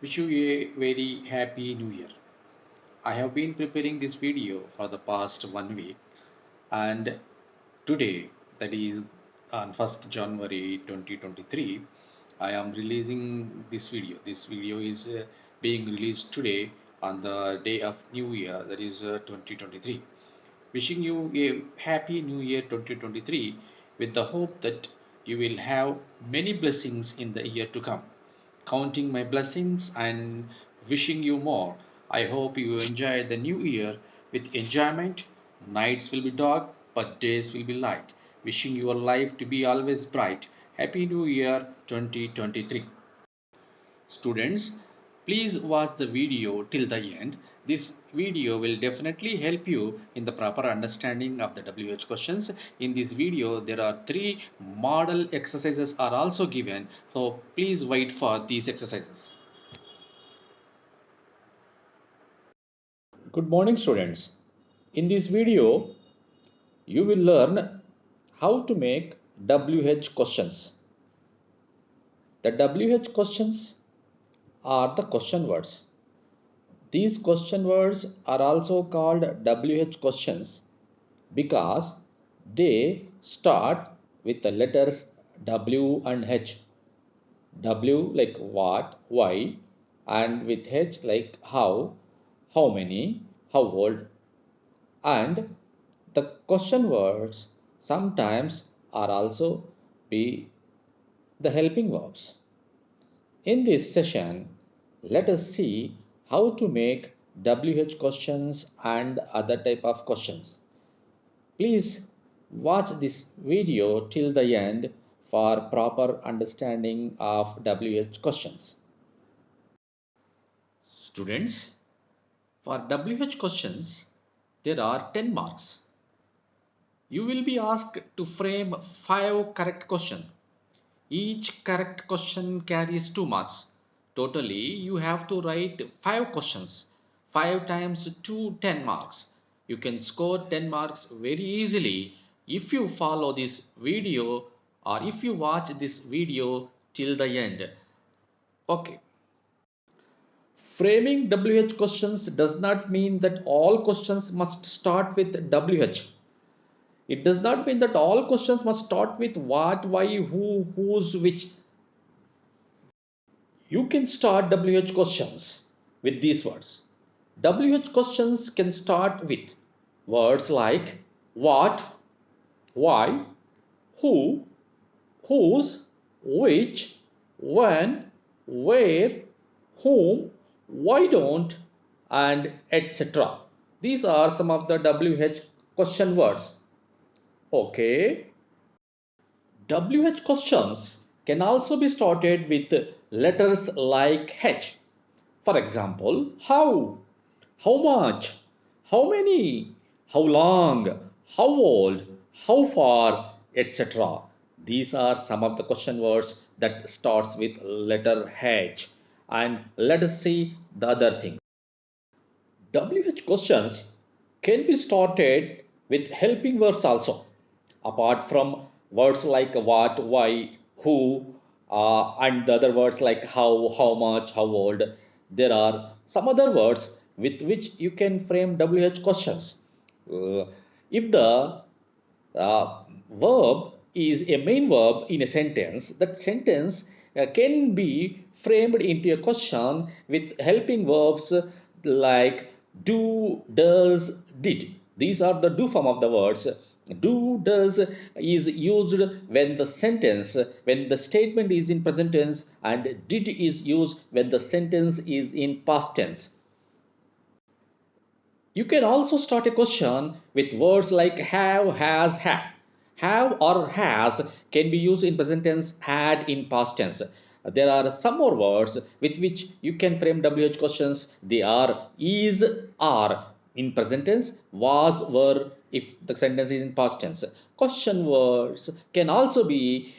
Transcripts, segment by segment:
Wish you a very happy new year. I have been preparing this video for the past 1 week, and today, that is on 1st January 2023, I am releasing this video. This video is being released today on the day of New Year, that is 2023. Wishing you a happy New Year 2023 with the hope that you will have many blessings in the year to come. Counting my blessings and wishing you more. I hope you enjoy the new year with enjoyment. Nights will be dark, but days will be light. Wishing your life to be always bright. Happy New Year 2023. Students, please watch the video till the end. This video will definitely help you in the proper understanding of the WH questions. In this video, there are 3 model exercises are also given. So please wait for these exercises. Good morning, students. In this video, you will learn how to make WH questions. The WH questions are the question words. These question words are also called WH questions because they start with the letters W and H. W like what, why, and with H like how many, how old. And the question words sometimes are also be the helping verbs. In this session, let us see how to make WH questions and other type of questions. Please watch this video till the end for proper understanding of WH questions. Students, for WH questions, there are 10 marks. You will be asked to frame 5 correct questions. Each correct question carries 2 marks. Totally, you have to write 5 questions. 5 times 2, 10 marks. You can score 10 marks very easily if you follow this video or if you watch this video till the end. Okay. Framing WH questions does not mean that all questions must start with WH. It does not mean that all questions must start with what, why, who, whose, which. You can start WH questions with these words. WH questions can start with words like what, why, who, whose, which, when, where, whom, why don't, and etc. These are some of the WH question words. Okay. WH questions can also be started with letters like H. For example, how much, how many, how long, how old, how far, etc. These are some of the question words that starts with letter H. And let us see the other thing. WH questions can be started with helping verbs also. Apart from words like what, why, who, and the other words like how much, how old, there are some other words with which you can frame WH questions. If the verb is a main verb in a sentence, that sentence can be framed into a question with helping verbs like do, does, did. These are the do form of the words. Do, does is used when the sentence, when the statement is in present tense, and did is used when the sentence is in past tense. You can also start a question with words like have, has, had. Have or has can be used in present tense, had in past tense. There are some more words with which you can frame WH questions. They are is, are in present tense, was, were if the sentence is in past tense. Question words can also be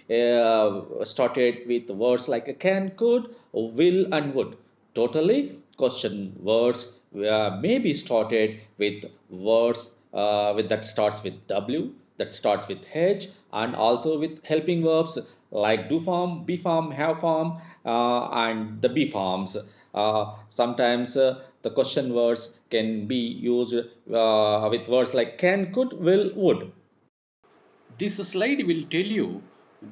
started with words like can, could, will, and would. Totally, question words may be started with words with that starts with W, that starts with H, and also with helping verbs like do form, be form, have form, and the be forms. Sometimes the question words can be used with words like can, could, will, would. This slide will tell you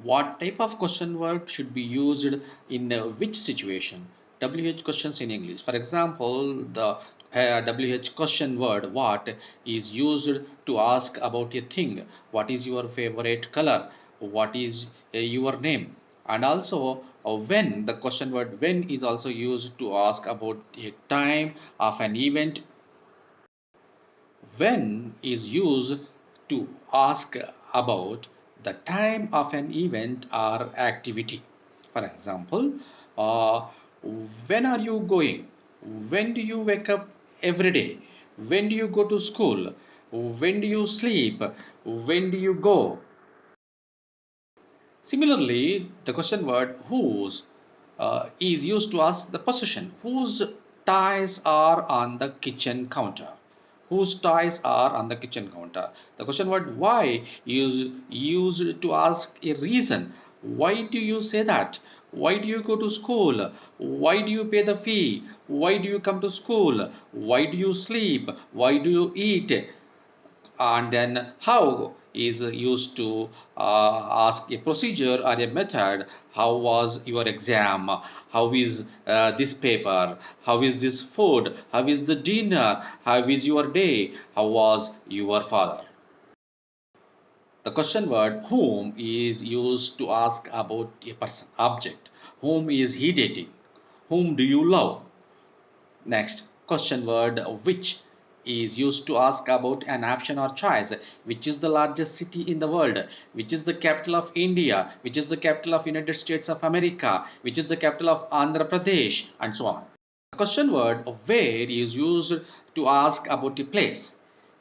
what type of question word should be used in which situation. WH questions in English. For example, the WH question word what is used to ask about a thing. What is your favorite color? What is your name? And also when, the question word when is also used to ask about a time of an event. When is used to ask about the time of an event or activity. For example, uh, when are you going? When do you wake up every day? When do you go to school? When do you sleep? When do you go? Similarly, the question word whose is used to ask the possession. Whose ties are on the kitchen counter? Whose ties are on the kitchen counter? The question word why is used to ask a reason. Why do you say that? Why do you go to school? Why do you pay the fee? Why do you come to school? Why do you sleep? Why do you eat? And then how is used to ask a procedure or a method. How was your exam? How is this paper? How is this food? How is the dinner? How is your day? How was your father? The question word whom is used to ask about a person, object. Whom is he dating? Whom do you love? Next, question word which is used to ask about an option or choice. Which is the largest city in the world? Which is the capital of India? Which is the capital of United States of America? Which is the capital of Andhra Pradesh? And so on. The question word where is used to ask about a place.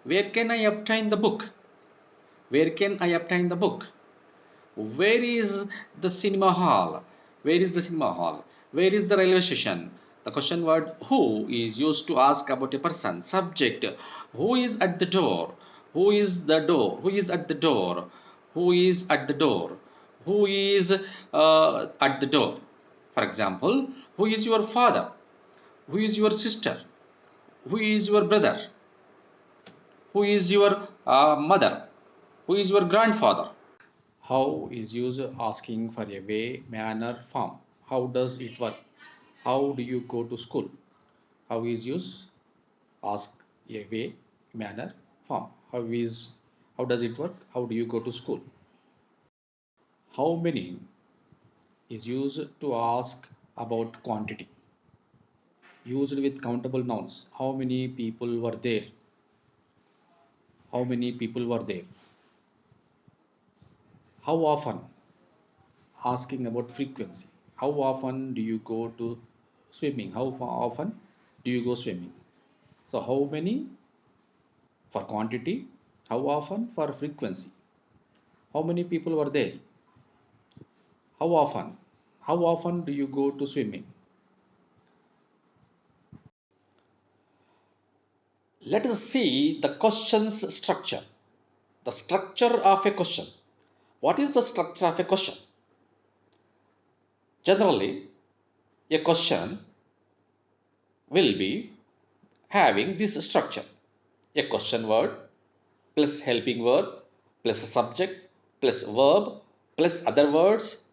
Where can I obtain the book? Where can I obtain the book? Where is the cinema hall? Where is the cinema hall? Where is the railway station? The question word who is used to ask about a person. Subject. Who is at the door? Who is the door? Who is at the door? Who is at the door? Who is at the door? For example, who is your father? Who is your sister? Who is your brother? Who is your mother? Who is your grandfather? How is user asking for a way, manner, form? How does it work? How do you go to school? How is use ask a way, manner, form? How does it work? How do you go to school? How many is used to ask about quantity. Used with countable nouns. How many people were there? How many people were there? How often? Asking about frequency. How often do you go to swimming? How often do you go swimming? So how many for quantity? How often for frequency? How many people were there? How often? How often do you go to swimming? Let us see the question's structure. The structure of a question. What is the structure of a question? Generally, a question will be having this structure. A question word plus helping verb plus a subject plus verb plus other words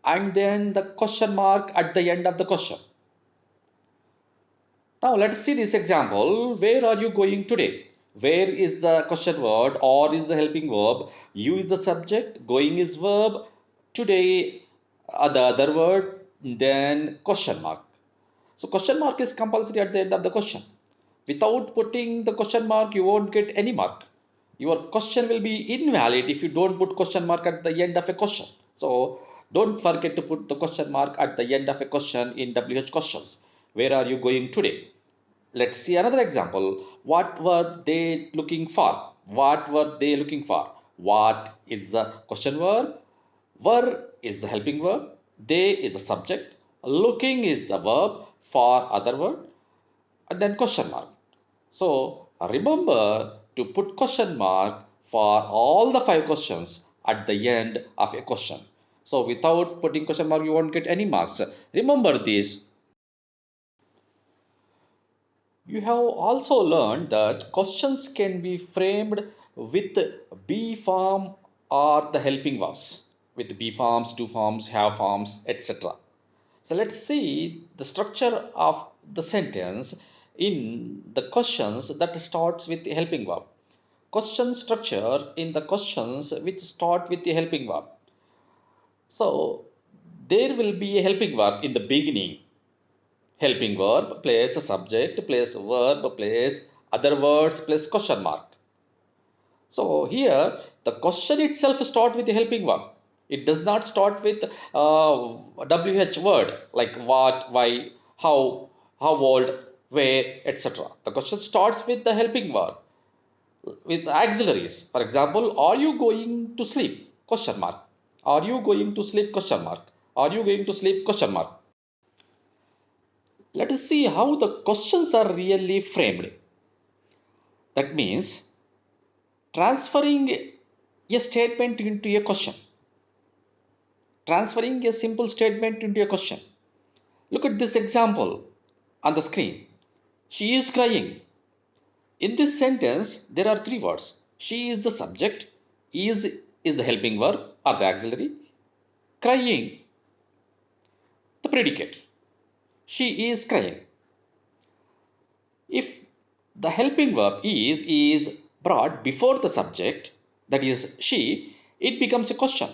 and then the question mark at the end of the question. Now let's see this example. Where are you going today? Where is the question word or is the helping verb? You is the subject, going is verb, today the other word, then question mark. So question mark is compulsory at the end of the question. Without putting the question mark, you won't get any mark. Your question will be invalid if you don't put question mark at the end of a question. So don't forget to put the question mark at the end of a question in WH questions. Where are you going today? Let's see another example. What were they looking for? What were they looking for? What is the question verb? Were is the helping verb. They is the subject. Looking is the verb for other word. And then question mark. So remember to put question mark for all the 5 questions at the end of a question. So without putting question mark, you won't get any marks. Remember this. You have also learned that questions can be framed with be form or the helping verbs, with be forms, do forms, have forms, etc. So let's see the structure of the sentence in the questions that starts with the helping verb. Question structure in the questions which start with the helping verb. So there will be a helping verb in the beginning. Helping verb plus a subject plus verb plus other words plus question mark. So here the question itself starts with the helping verb. It does not start with WH word like what, why, how old, where, etc. The question starts with the helping verb with auxiliaries. For example, are you going to sleep? Question mark. Are you going to sleep? Question mark. Are you going to sleep? Question mark. Let us see how the questions are really framed. That means transferring a statement into a question. Transferring a simple statement into a question. Look at this example on the screen. She is crying. In this sentence, there are three words. She is the subject, is the helping verb or the auxiliary, crying, the predicate. She is crying. If the helping verb is brought before the subject, that is she, it becomes a question.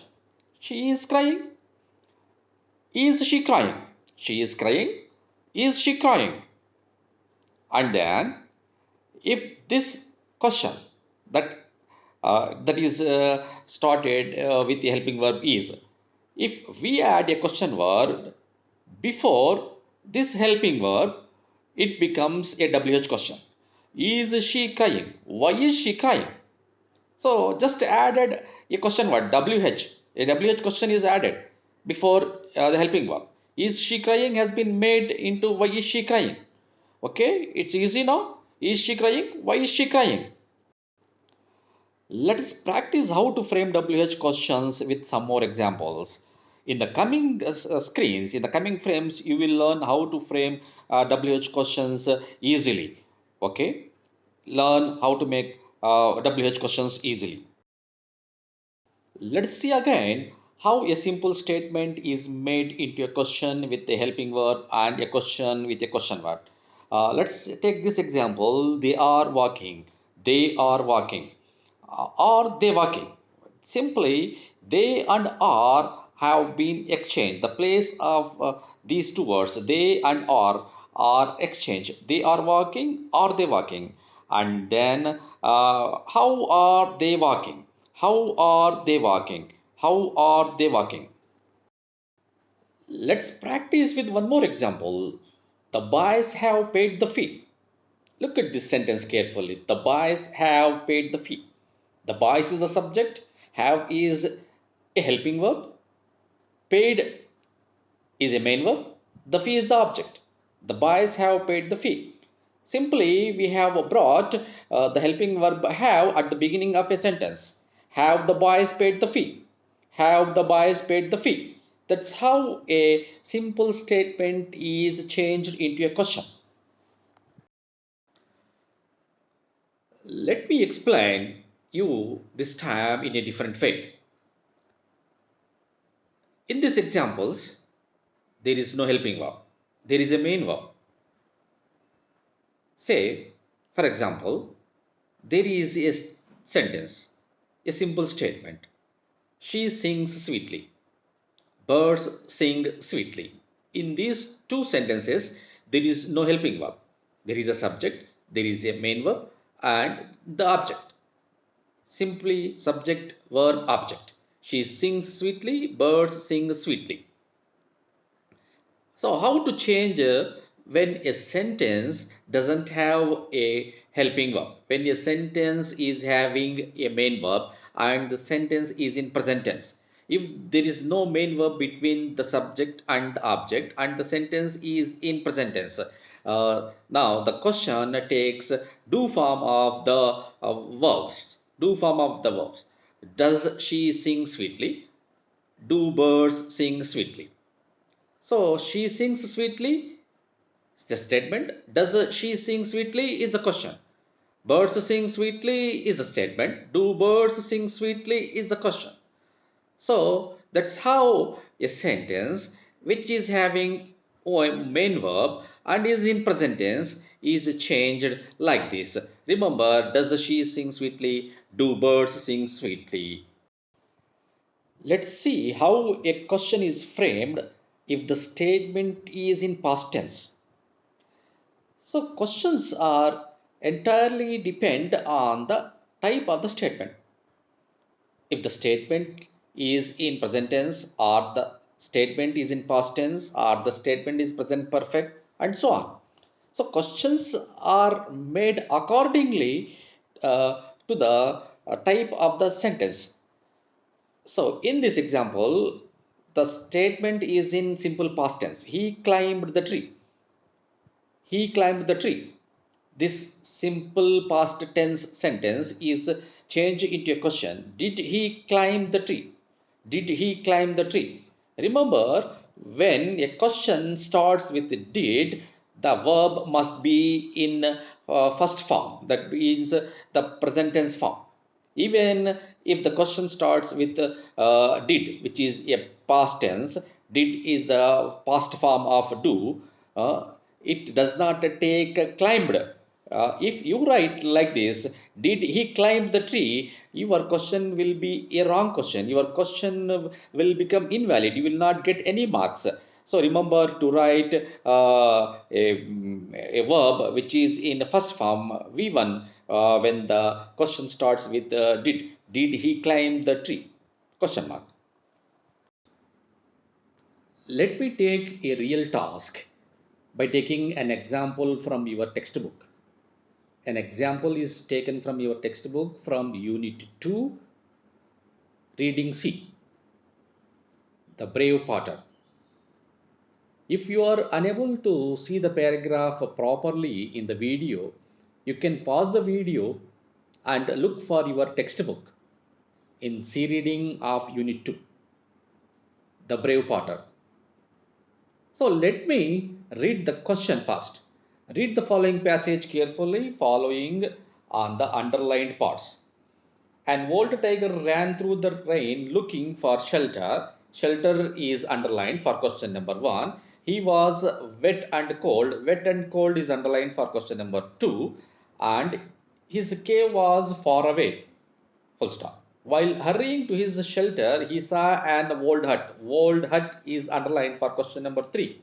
She is crying. Is she crying? She is crying. Is she crying? And then, if this question that that is started with the helping verb is, if we add a question word before this helping verb, it becomes a WH question. Is she crying? Why is she crying? So just added a question word WH. A WH question is added before the helping verb. Is she crying has been made into why is she crying? Okay, it's easy now. Is she crying? Why is she crying? Let us practice how to frame WH questions with some more examples. In the coming screens, in the coming frames, you will learn how to frame WH questions easily. Okay, learn how to make WH questions easily. Let's see again how a simple statement is made into a question with a helping verb and a question with a question verb. Let's take this example. They are walking. They are walking. Are they walking? Simply, they and are have been exchanged. The place of these two words, they and are exchanged. They are walking. Are they walking? And then, how are they walking? How are they walking? How are they walking? Let's practice with one more example. The boys have paid the fee. Look at this sentence carefully. The boys have paid the fee. The boys is the subject. Have is a helping verb. Paid is a main verb. The fee is the object. The boys have paid the fee. Simply, we have brought the helping verb have at the beginning of a sentence. Have the boys paid the fee? Have the boys paid the fee? That's how a simple statement is changed into a question. Let me explain you this time in a different way. In these examples, there is no helping verb. There is a main verb. Say, for example, there is a sentence, a simple statement. She sings sweetly. Birds sing sweetly. In these two sentences, there is no helping verb. There is a subject, there is a main verb, and the object. Simply subject, verb, object. She sings sweetly, birds sing sweetly. So, how to change when a sentence doesn't have a helping verb? When a sentence is having a main verb and the sentence is in present tense. If there is no main verb between the subject and the object and the sentence is in present tense. Now the question takes do form of the verbs. Do form of the verbs. Does she sing sweetly? Do birds sing sweetly? So she sings sweetly is the statement. Does she sing sweetly is the question. Birds sing sweetly is the statement. Do birds sing sweetly is the question. So that's how a sentence which is having a main verb and is in present tense is changed like this. Remember, does she sing sweetly? Do birds sing sweetly? Let's see how a question is framed if the statement is in past tense. So questions are entirely depend on the type of the statement. If the statement is in present tense or the statement is in past tense or the statement is present perfect and so on. So questions are made accordingly to the type of the sentence. So in this example, the statement is in simple past tense. He climbed the tree. He climbed the tree. This simple past tense sentence is changed into a question. Did he climb the tree? Did he climb the tree? Remember, when a question starts with did, the verb must be in first form. That means the present tense form. Even if the question starts with did, which is a past tense, did is the past form of do, it does not take climbed. If you write like this, did he climb the tree? Your question will be a wrong question. Your question will become invalid. You will not get any marks. So remember to write a verb which is in first form V1 when the question starts with did. Did he climb the tree? Question mark. Let me take a real task by taking an example from your textbook. An example is taken from your textbook from Unit 2, Reading C, The Brave Potter. If you are unable to see the paragraph properly in the video, you can pause the video and look for your textbook in C Reading of Unit 2, The Brave Potter. So let me read the question first. Read the following passage carefully, following on the underlined parts. An old tiger ran through the rain looking for shelter. Shelter is underlined for question number 1. He was wet and cold. Wet and cold is underlined for question number 2. And his cave was far away. Full stop. While hurrying to his shelter, he saw an old hut. Old hut is underlined for question number 3.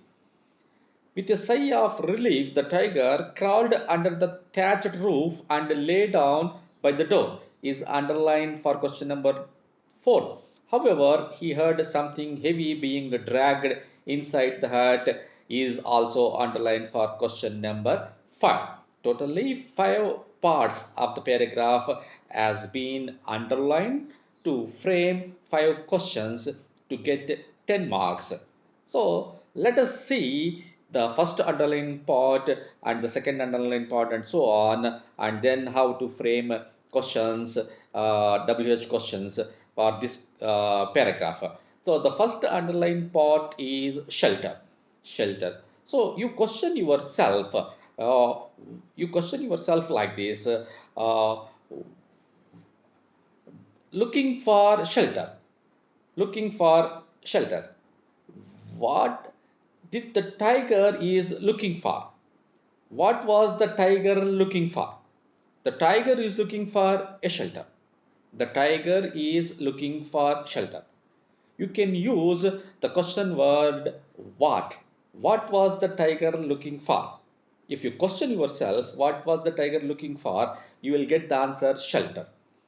With a sigh of relief, the tiger crawled under the thatched roof and lay down by the door. Is underlined for question number 4. However, he heard something heavy being dragged inside the hut. Is also underlined for question number 5. Totally 5 parts of the paragraph has been underlined to frame 5 questions to get 10 marks. So let us see the first underline part and the second underline part and so on, and then how to frame questions, WH questions for this paragraph. So the first underline part is shelter. Shelter. So you question yourself like this, looking for shelter, looking for shelter. What did the tiger is looking for? What was the tiger looking for? The tiger is looking for a shelter. The tiger is looking for shelter. You can use the question word what. What was the tiger looking for? If you question yourself, what was the tiger looking for? You will get the answer shelter.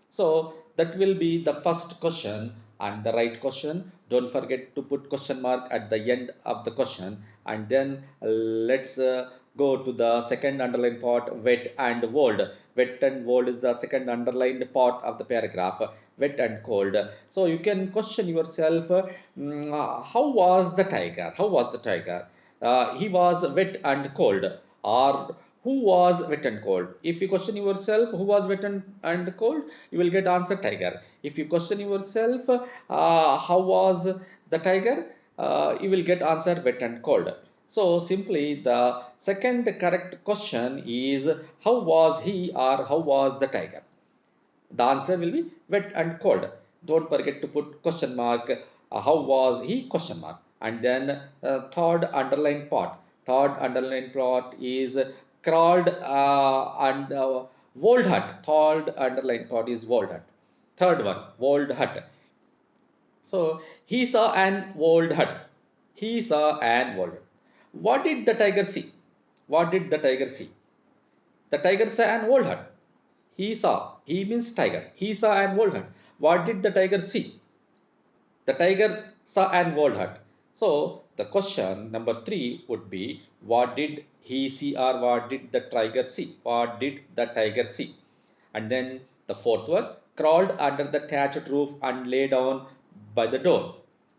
So that will be the first question and the right question. Don't forget to put question mark at the end of the question. And then let's go to the second underlined part, wet and cold. Wet and cold is the second underlined part of the paragraph, wet and cold. So you can question yourself, how was the tiger? How was the tiger? He was wet and cold. Or who was wet and cold. If you question yourself who was wet and cold, you will get answer tiger. If you question yourself how was the tiger, you will get answer wet and cold. So simply the second correct question is how was he or how was the tiger. The answer will be wet and cold. Don't forget to put question mark. How was he? Question mark. And then third underline part. Third underline part is crawled and walled hut. Third underline part is walled hut. Third one, walled hut. So he saw an walled hut. He saw an walled hut. What did the tiger see? What did the tiger see? The tiger saw an old hut. He saw. He means tiger. He saw an old hut. What did the tiger see? The tiger saw an old hut. So the question number 3 would be what did he see or what did the tiger see? What did the tiger see? And then the fourth one, crawled under the thatched roof and lay down by the door.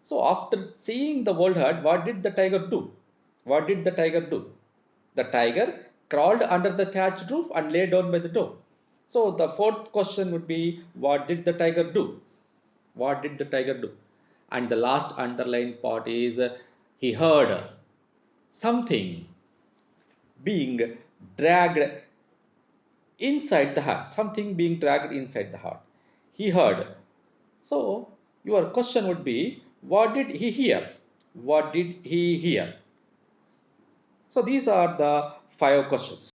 So after seeing the old hut, what did the tiger do? What did the tiger do? The tiger crawled under the thatched roof and lay down by the door. So the fourth question would be what did the tiger do? What did the tiger do? And the last underlined part is he heard something being dragged inside the hut. Something being dragged inside the hut. He heard. So your question would be what did he hear? What did he hear? So these are the 5 questions.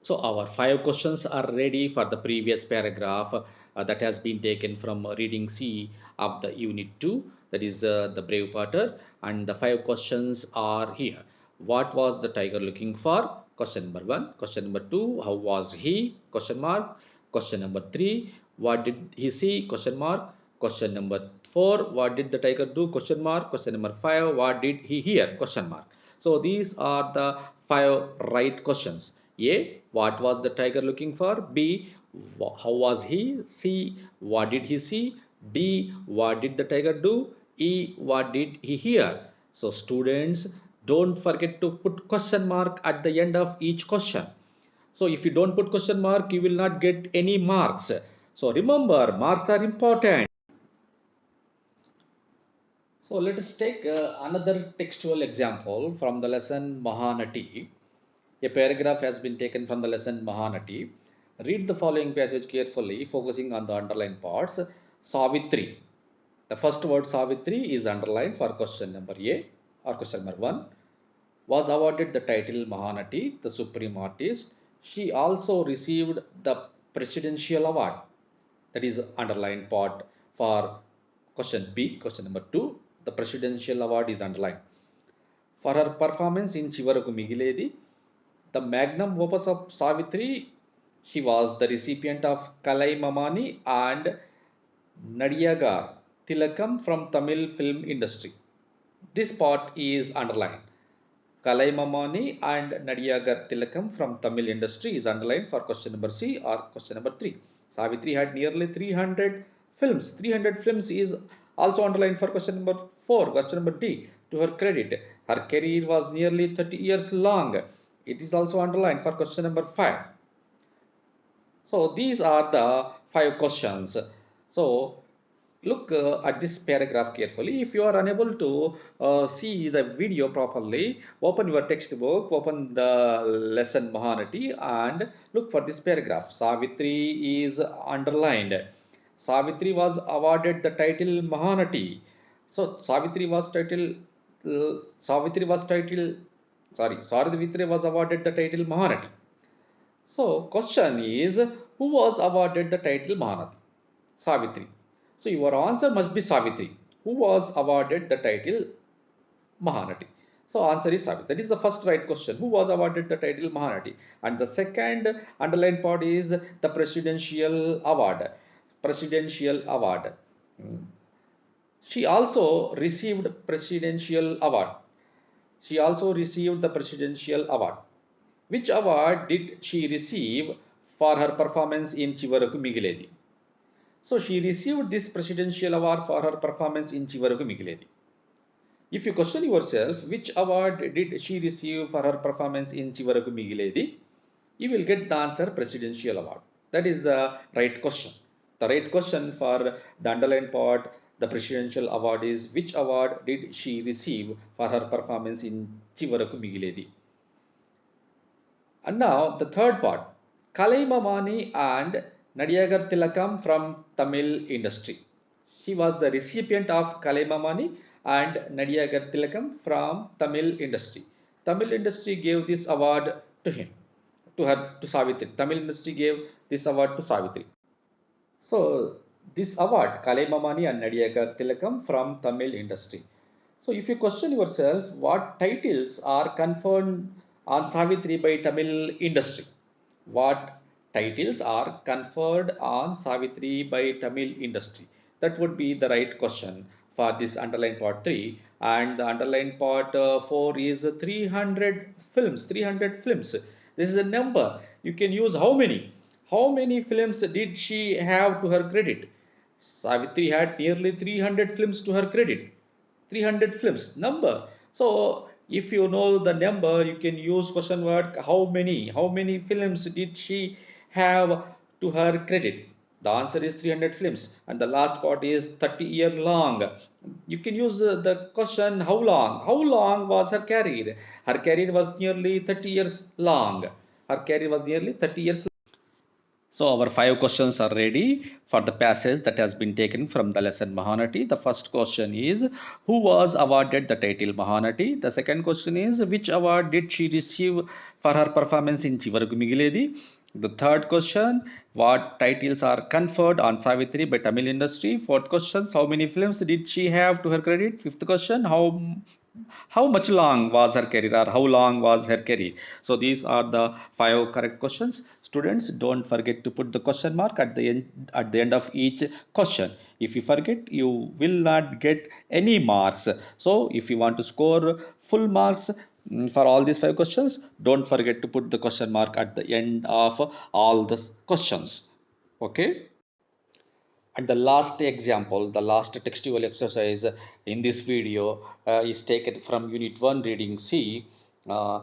So our 5 questions are ready for the previous paragraph that has been taken from reading C of the unit 2, that is the brave potter, and the 5 questions are here. What was the tiger looking for? Question number 1. Question number 2, how was he? Question mark. Question number 3, what did he see? Question mark. Question number 4, what did the tiger do? Question mark. Question number 5, what did he hear? Question mark. So these are the 5 right questions. A. What was the tiger looking for? B. How was he? C. What did he see? D. What did the tiger do? E. What did he hear? So students, don't forget to put question mark at the end of each question. So if you don't put question mark, you will not get any marks. So remember, marks are important. So let us take another textual example from the lesson Mahanati. A paragraph has been taken from the lesson Mahanati. Read the following passage carefully, focusing on the underlined parts. Savitri. The first word Savitri is underlined for question number A or question number 1. Was awarded the title Mahanati, the supreme artist. She also received the presidential award. That is underlined part for question B, question number 2. The presidential award is underlined. For her performance in Chivaraku Migiledi, the magnum opus of Savitri, she was the recipient of Kalaimamani and Nadiyagar Tilakam from Tamil film industry. This part is underlined. Kalaimamani and Nadiyagar Tilakam from Tamil industry is underlined for question number C or question number 3. Savitri had nearly 300 films. 300 films is also underlined for question number 4. Question number D. To her credit, her career was nearly 30 years long. It is also underlined for question number 5. So these are the 5 questions. So look at this paragraph carefully. If you are unable to see the video properly, open your textbook, open the lesson Mahanati and look for this paragraph. Savitri is underlined. Savitri was awarded the title Mahanati. So Savitri was Savitri was awarded the title Mahanati. So question is, who was awarded the title Mahanati? Savitri. So your answer must be Savitri. Who was awarded the title Mahanati? So answer is Savitri. That is the first right question. Who was awarded the title Mahanati? And the second underlined part is the presidential award. Presidential award. She also received presidential award. She also received the presidential award. Which award did she receive for her performance in Chivaraku Migiledi? So she received this presidential award for her performance in Chivaraku Migiledi. If you question yourself, which award did she receive for her performance in Chivaraku Migiledi? You will get the answer Presidential Award. That is the right question. The right question for the underlined part, the Presidential Award is which award did she receive for her performance in Chivaraku Migiledi? And now the third part, Kalaimamani and Nadiyagar Tilakam from Tamil industry. He was the recipient of Kalaimamani and Nadiyagar Tilakam from Tamil industry. Tamil industry gave this award to him, to Savitri. Tamil industry gave this award to Savitri. So this award, Kalaimamani and Nadiyagar Tilakam from Tamil industry. So if you question yourself, what titles are conferred on Savitri by Tamil industry? What titles are conferred on Savitri by Tamil industry? That would be the right question for this underline part 3. And the underline part 4 is 300 films. 300 films. This is a number. You can use how many? How many films did she have to her credit? Savitri had nearly 300 films to her credit. 300 films number. So if you know the number, you can use question word how many films did she have to her credit? The answer is 300 films, and the last part is 30-year long. You can use the question how long was her career? Her career was nearly 30 years long. Her career was nearly 30 years. So our 5 questions are ready for the passage that has been taken from the lesson Mahanati. The first question is, who was awarded the title Mahanati? The second question is, which award did she receive for her performance in Chivaraku Migiledi? The third question, what titles are conferred on Savitri by Tamil industry? Fourth question, how many films did she have to her credit? Fifth question, how much long was her career, or how long was her career? So these are the 5 correct questions. Students, don't forget to put the question mark at the end of each question. If you forget, you will not get any marks. So if you want to score full marks for all these 5 questions, don't forget to put the question mark at the end of all the questions. Okay. And the last example, the last textual exercise in this video is taken from Unit 1 Reading C. Uh,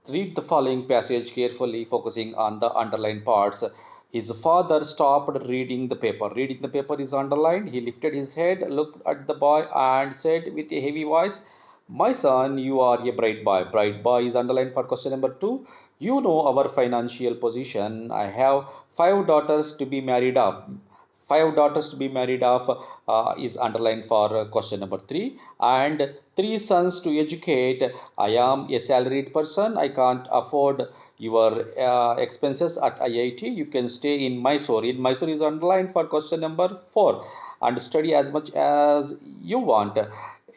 Read the following passage carefully, focusing on the underlined parts. His father stopped reading the paper. Reading the paper is underlined. He lifted his head, looked at the boy, and said with a heavy voice, "My son, you are a bright boy." Bright boy is underlined for question number 2. You know our financial position. I have 5 daughters to be married off. 5 daughters to be married off is underlined for question number 3, and 3 sons to educate. I am a salaried person. I can't afford your expenses at IIT. You can stay in Mysore. In Mysore is underlined for question number 4, and study as much as you want.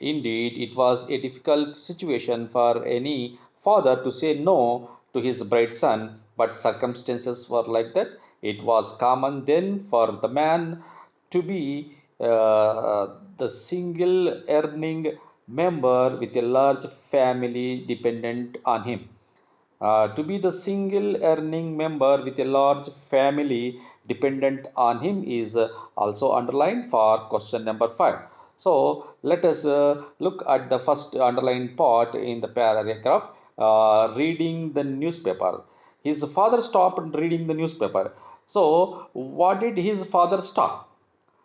Indeed, it was a difficult situation for any father to say no to his bright son, but circumstances were like that. It was common then for the man to be the single earning member with a large family dependent on him. To be the single earning member with a large family dependent on him is also underlined for question number 5. So let us look at the first underlined part in the paragraph, reading the newspaper. His father stopped reading the newspaper. So what did his father stop?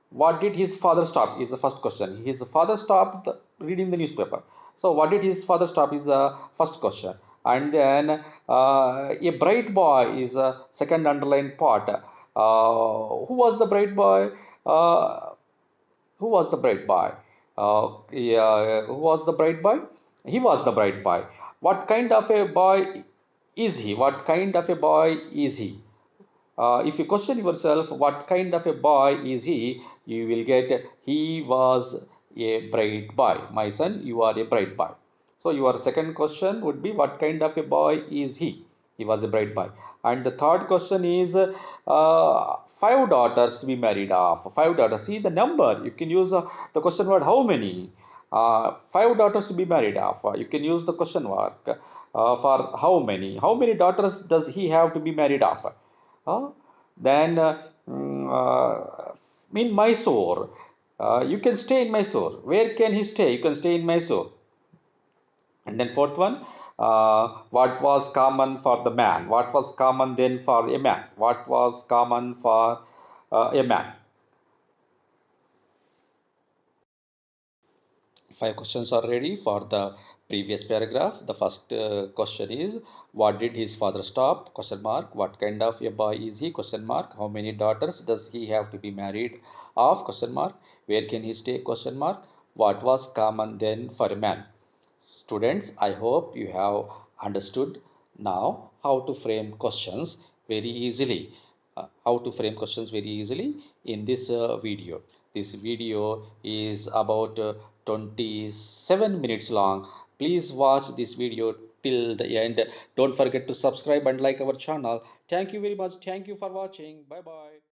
What did his father stop is the first question. His father stopped reading the newspaper. So what did his father stop is the first question. And then a bright boy is a second underlined part. Who was the bright boy? Who was the bright boy? Yeah, who was the bright boy? He was the bright boy. What kind of a boy is he? What kind of a boy is he? If you question yourself, what kind of a boy is he? You will get, he was a bright boy. My son, you are a bright boy. So your second question would be, what kind of a boy is he? He was a bright boy. And the third question is, 5 daughters to be married off. 5 daughters. See the number. You can use the question word how many. 5 daughters to be married off. You can use the question mark for how many. How many daughters does he have to be married off? Then in Mysore, you can stay in Mysore. Where can he stay? You can stay in Mysore. And then fourth one, what was common for the man? What was common then for a man? What was common for a man? Five questions are ready for the previous paragraph. The first question is, what did his father stop? Question mark. What kind of a boy is he? Question mark. How many daughters does he have to be married of? Question mark. Where can he stay? Question mark. What was common then for a man? Students, I hope you have understood now how to frame questions very easily. How to frame questions very easily in this video. This video is about 27 minutes long. Please watch this video till the end. Don't forget to subscribe and like our channel. Thank you very much. Thank you for watching. Bye bye.